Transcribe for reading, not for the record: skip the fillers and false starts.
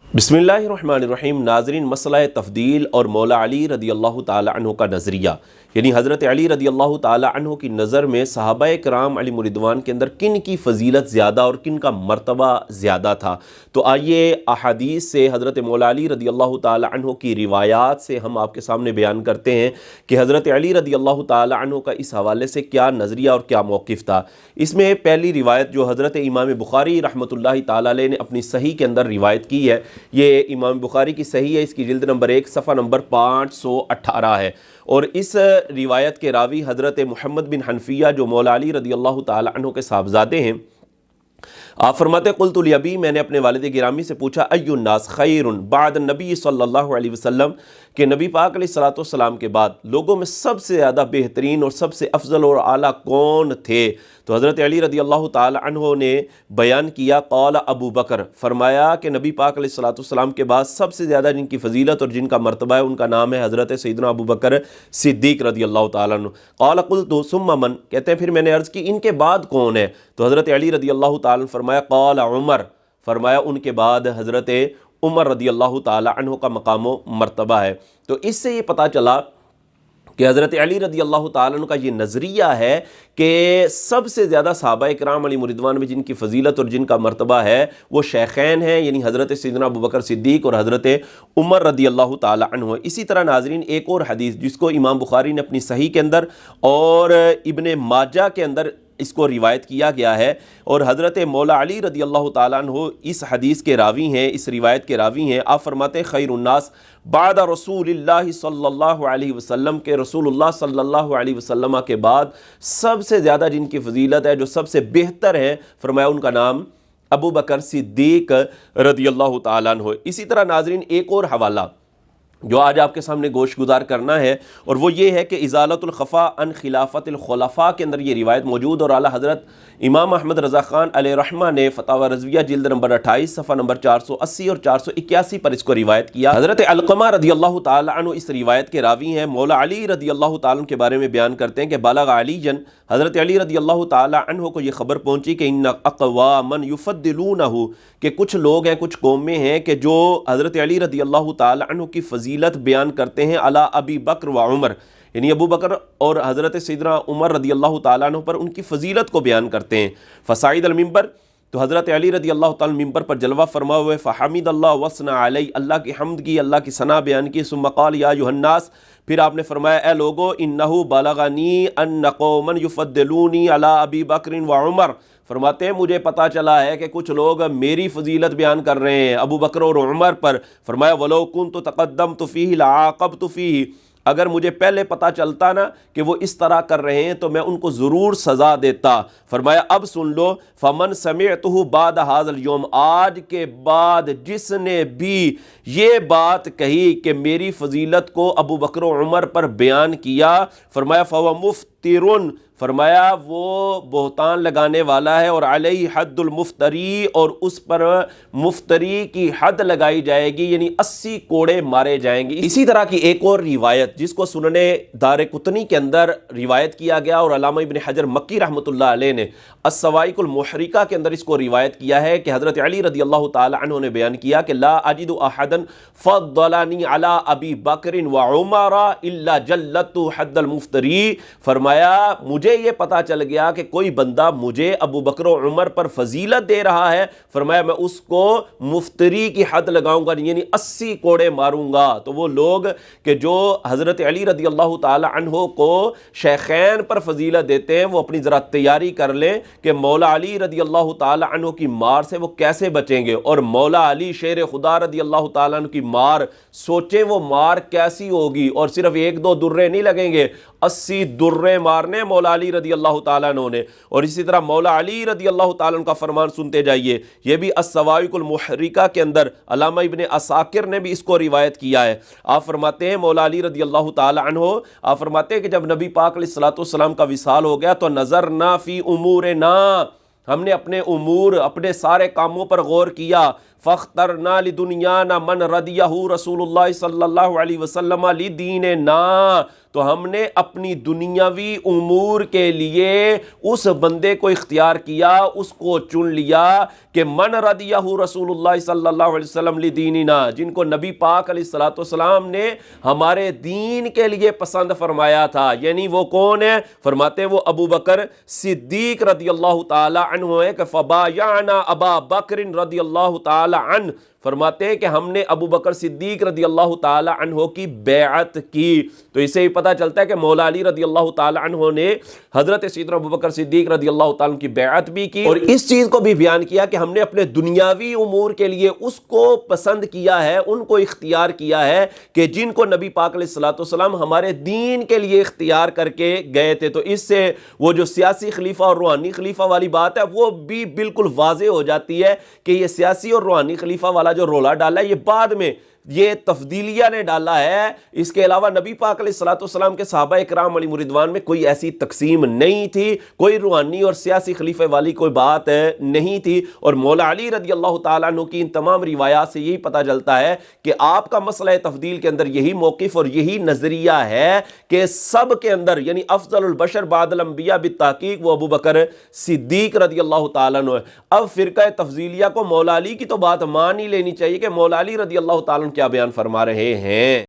बिस्मिल्लाहिर्रहमानिर्रहीम। नाज़रीन, मसला तफ़दील और मौला अली रदी अल्लाह ताला अन्हु का नज़रिया, यानी हज़रत अली रदी अल्लाह ताला अन्हु की नज़र में सहाबाए किराम अलैहिम रिदवान के अंदर किन की फ़जीलत ज़्यादा और किन का मर्तबा ज़्यादा था। तो आइए अहादीस से हज़रत मौला अली रदी अल्लाह ताला अन्हु की रिवायात से हम आपके सामने बयान करते हैं कि हज़रत अली रदी अल्लाह ताला अन्हु का इस हवाले से क्या नज़रिया और क्या मौक़िफ़ था। इसमें पहली रिवायत जो हज़रत इमाम बुखारी रहमतुल्लाहि ताला अलैह ने अपनी सही के अंदर रिवायत की है, ये इमाम बुखारी की सही है, इसकी जिल्द नंबर 1 सफ़ा नंबर 518 है। और इस रिवायत के रावी हज़रत मुहम्मद बिन हनफिया जो मौला अली रदी अल्लाह ताला अन्हु के साहबजादे हैं, आप फरमाते क़ुल्तु लि अबी, मैंने अपने वालिद गिरामी से पूछा, अय्युन नास खैरुन बाद नबी सल्लल्लाहु अलैहि वसल्लम, कि नबी पाक अलैहिस्सलातु वस्सलाम के बाद लोगों में सबसे ज़्यादा बेहतरीन और सबसे अफजल और आला कौन थे। तो हज़रत अली रदी अल्लाह ताला अन्हु ने बयान किया, क़ाल अबू बकर, फरमाया कि नबी पाक अलैहिस्सलातु वस्सलाम के बाद सबसे ज़्यादा जिनकी फ़जीलत और जिनका मर्तबा है उनका नाम है हज़रत सैयदना अबू बकर सिद्दीक़ रदी अल्लाह ताला अन्हु। क़ाल क़ुल्तु सुम्मा मन, कहते हैं फिर मैंने अर्ज़ की इनके बाद कौन है। तो हज़रत अली रदी अल्लाह ताला फरमाया, क़ाल उमर, फरमाया उनके बाद हज़रत उमर रदी अल्लाह ताला अन्हु का मकाम मर्तबा है। तो इससे ये पता चला कि हज़रत अली रदी अल्लाह ताला अन्हु का ये नज़रिया है कि सबसे ज़्यादा सहाबाए किराम अलैहिम रिदवान में जिनकी फ़जीलत और जिनका मर्तबा है वो शेखैन हैं, यानी हज़रत सैयदना अबू बकर सिद्दीक़ और हज़रत उमर रदी अल्लाह ताला अन्हु। इसी तरह नाज़रीन एक और हदीस जिसको इमाम बुखारी ने अपनी सही के अंदर और इब्ने माजा के अंदर इसको रिवायत किया गया है, और हज़रत मौला अली रदी अल्लाह ताला अन्हु इस हदीस के रावी हैं, इस रिवायत के रावी हैं। आप फरमाते खैरुन्नास बाद रसूलिल्लाह सल्लल्लाहु अलैहि वसल्लम, के रसूलुल्लाह सल्लल्लाहु अलैहि वसल्लम के बाद सबसे ज़्यादा जिनकी फ़जीलत है, जो सबसे बेहतर है, फरमाया उनका नाम अबू बकर सिद्दीक़ रदी अल्लाह ताला अन्हु। इसी तरह नाज़रीन एक और हवाला जो आज आपके सामने गोश गुजार करना है, और वो ये है कि इज़ालतुल ख़फ़ा अन खिलाफ़तिल खुलफ़ा के अंदर ये रिवायत मौजूद, और आला हज़रत इमाम अहमद रज़ा ख़ान अलैहि रहमा ने फ़तावा रज़विया जिल्द नंबर 28 सफ़ा नंबर 480 और 481 पर इसको रिवायत किया। हज़रत अलक़मा रदी अल्लाह ताला अन्हु इस रिवायत के रावी हैं। मौला अली रदी अल्लाह ताला के बारे में बयान करते हैं कि बालग़ अलीजन, हज़रत अली रदी अल्लाह ताला अन्हु को ये ख़बर पहुँची कि इन्न अक़वामन युफ़द्दिलूनहु, कि कुछ लोग हैं, कुछ कौमें हैं कि जो हज़रत अली रदी अल्लाह ताला अन्हु की फ़जीलत बयान करते हैं अला अबी बकर व उमर, यानी अबू बकर और हज़रत सैयदना उमर रदी अल्लाह ताला अन्हु पर उनकी फ़जीलत को बयान करते हैं। फ़साइद अल मिंबर, तो हज़रत अली रदी अल्लाह ताला मिंबर पर जलवा फरमा हुए, फ़हमिद अल्लाह वसना अलैहि, अल्लाह की हम्द की, अल्लाह की सना बयान की। सुम्मा क़ाल या अय्युहन्नास, फिर आपने फरमाया ए लोगो, इन्नहु बलगनी अन्न कौमन युफ़द्दिलूनी अला अबी बकर व उमर, फरमाते हैं मुझे पता चला है कि कुछ लोग मेरी फ़जीलत बयान कर रहे हैं अबू बकर और उमर पर। फरमाया वलो कुन्तु तक़द्दमतु फ़ीही लअक़बतु फ़ीही, अगर मुझे पहले पता चलता ना कि वो इस तरह कर रहे हैं तो मैं उनको ज़रूर सज़ा देता। फरमाया अब सुन लो, फ़मन समिअतहु बाद हाज़ल यौम, आज के बाद जिसने भी ये बात कही कि मेरी फ़जीलत को अबू बकर और उमर पर बयान किया, फरमाया फ़हुव मुफ्तिरुन, फरमाया वो बहतान लगाने वाला है, और अलैहि हद्दुल मुफ्तरी, और उस पर मुफ्तरी की हद लगाई जाएगी, यानी 80 कोड़े मारे जाएंगे। इसी तरह की एक और रिवायत जिसको सुनने दारक़ुतनी के अंदर रिवायत किया गया, और अल्लामा इब्न हजर मक्की रहमतुल्लाह अलैह ने अस्सवाइकुल मुहरिका के अंदर इसको रिवायत किया है कि हज़रत अली रदी अल्लाह ताला अन्हु ने बयान किया कि ला अजिदु अहदन फ़द्दलनी अला अबी बकर व उमर इल्ला जल्लतु हद्दल मुफ्तरी, फरमाया मुझे ये पता चल गया कि कोई बंदा मुझे अबू बकर और उमर पर फजीलत दे रहा है, फरमाया मैं उसको मुफ्तरी की हद लगाऊंगा, यानी 80 कोड़े मारूंगा। तो वो लोग कि जो हज़रत अली रदी अल्लाह ताला अन्हु को शेखैन पर फजीलत देते हैं, वो अपनी ज़रा तैयारी कर लें कि मौला अली रदी अल्लाह ताला अन्हु की मार से वो कैसे बचेंगे, और मौला अली शेर खुदा रदी अल्लाह ताला अन्हु की मार, सोचें वो मार कैसी होगी, और सिर्फ 1-2 दुर्रे नहीं लगेंगे, 80 दुर्रे मारने मौला अली रदी अल्लाह ताला अन्हु ने। और इसी तरह मौला अली रदी अल्लाह ताला अन्हु का फरमान सुनते जाइए, ये भी अस्सवाइकुल मुहरिका के अंदर अल्लामा इब्ने असाकिर ने भी इसको रिवायत किया है। आप फरमाते हैं मौला अली रदी अल्लाह ताला अन्हु, आप फरमाते हैं कि जब नबी पाक अलैहिस्सलातु वस्सलाम का विसाल हो गया तो नज़र ना फ़ी उमूर ना, हमने अपने उमूर, अपने सारे कामों पर गौर किया। فاخترنا لدنیانا من رضیہ رسول اللہ صلی اللہ علیہ وسلم لدیننا، تو ہم نے اپنی دنیاوی امور کے لیے اس بندے کو اختیار کیا، اس کو چن لیا کہ من رضیہ رسول اللہ صلی اللہ علیہ وسلم لدیننا، جن کو نبی پاک علیہ السلام نے ہمارے دین کے لیے پسند فرمایا تھا۔ یعنی وہ کون ہے؟ فرماتے ہیں وہ ابو بکر صدیق رضی اللہ تعالی عنہ ہے کہ فبایعنا ابا بکر رضی اللہ تعالی عنہ، فرماتے ہیں کہ ہم نے ابو بکر صدیق رضی اللہ تعالی عنہ کی بیعت کی۔ تو اسے ہی پتہ چلتا ہے کہ مولا علی رضی اللہ تعالی عنہ نے حضرت سیدنا ابو بکر صدیق رضی اللہ تعالی عنہ کی بیعت بھی کی، اور اس چیز کو بھی بیان کیا کہ ہم نے اپنے دنیاوی امور کے لیے اس کو پسند کیا ہے، ان کو اختیار کیا ہے کہ جن کو نبی پاک علیہ السلام ہمارے دین کے لیے اختیار کر کے گئے تھے۔ تو اس سے وہ جو سیاسی خلیفہ اور روحانی خلیفہ والی بات ہے وہ بھی بالکل واضح ہو جاتی ہے کہ یہ سیاسی اور روحانی خلیفہ والا جو رولا ڈالا ہے یہ بعد میں یہ تفضیلیہ نے ڈالا ہے۔ اس کے علاوہ نبی پاک علیہ السلام کے صحابہ اکرام علیہ رضوان میں کوئی ایسی تقسیم نہیں تھی، کوئی روحانی اور سیاسی خلیفہ والی کوئی بات نہیں تھی۔ اور مولا علی رضی اللہ تعالیٰ عنہ کی ان تمام روایات سے یہی پتہ چلتا ہے کہ آپ کا مسئلہ تفضیل کے اندر یہی موقف اور یہی نظریہ ہے کہ سب کے اندر یعنی افضل البشر بعد الانبیاء بالتحقیق وہ ابو بکر صدیق رضی اللہ تعالیٰ عنہ ہے۔ اب فرقہ تفضیلیہ کو مولا علی کی تو بات مان ہی لینی چاہیے کہ مولا علی رضی اللہ تعالیٰ عنہ کیا بیان فرما رہے ہیں۔